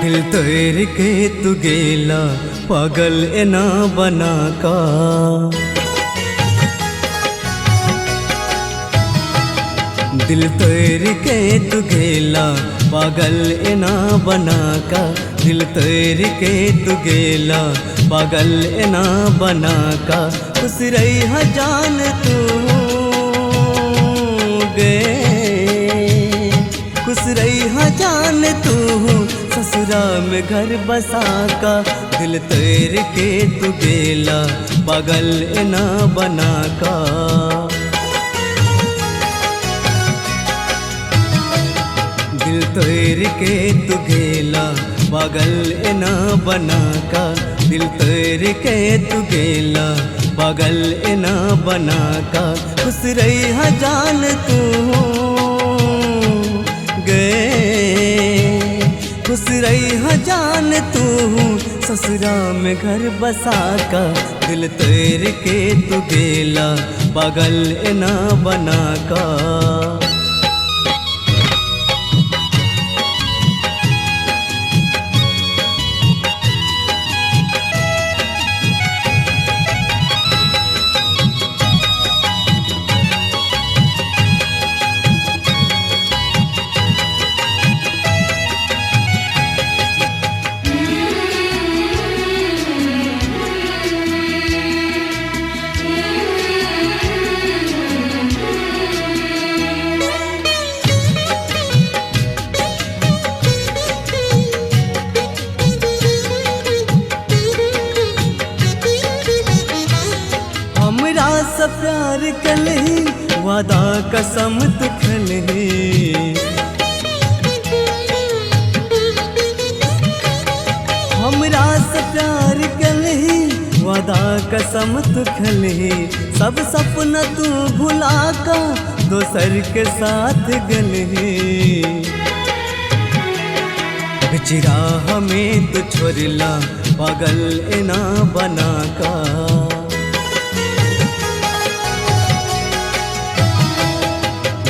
दिल तोड़ के तू गेला पागल एना बना का। दिल तोड़ के तू गेला पागल एना बना का। दिल तोड़ के तू गेला पागल एना बना का। खुश रही है जान तू गे, खुश रही है जान तू ससुरा में घर बसा का। दिल तोड़ के तू गेला पागल एना बना का। दिल तोड़ के तू गेला पागल एना बना का। दिल तोड़ के तू गेला पागल एना बना का। खुश रही है जान तू गे, खुश रही है जान तू ससुरा में घर बसा का। दिल तोड़ के तू गेला पागल एना बना का। हमरा से प्यार कलही वादा कसम तू खलही। हमरा से प्यार कलही वादा कसम तू खलही। सब सपना तू भुला का दोसर के साथ गलही। बिचरा हमें तू छोड़ला पागल एना बना का।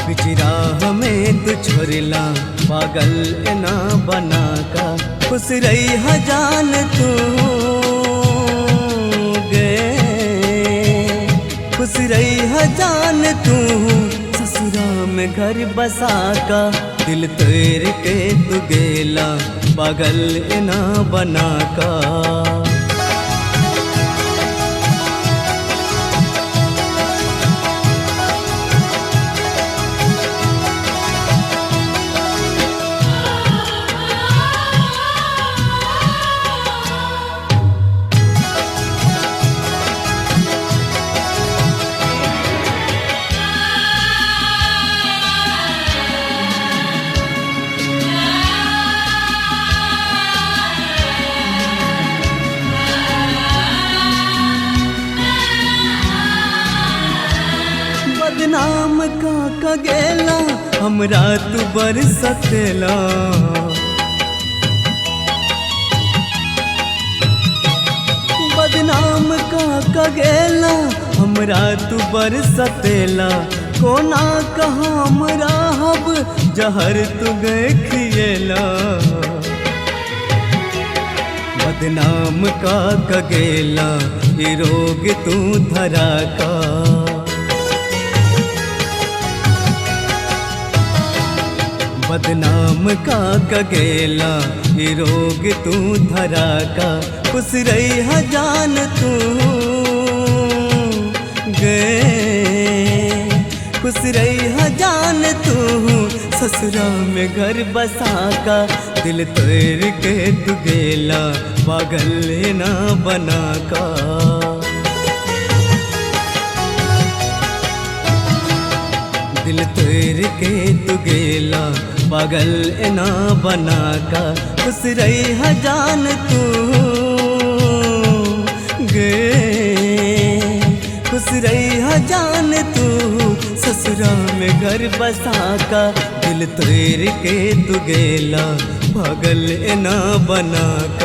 बिचरा हमें तू छोड़ला पागल एना बना का। खुश रही है जान तू गे, खुश रही है जान तू ससुरा में घर बसा का। दिल तोड़ के तू गेला पागल एना बना का। बदनाम का गेला हमरा तू बरसतेला। बदनाम का गेला हमरा तू बरसतेला। कोना कहाँ हमरा हब जहर तू गए खिएला। बदनाम का गेला ये रोग तू धरा का। बदनाम का गेला ये रोग तू धरा का। खुश रही है जान तू गे, खुश रही है जान तू ससुरा में घर बसा का। दिल तोड़ के तू गेला पागल एना बना का। दिल तोड़ के तू गेला पागल एना बना का। खुश रही है जान तू गे, खुश रही है जान तू ससुरा में घर बसा का। दिल तोड़ के तू गेला पागल एना बना का।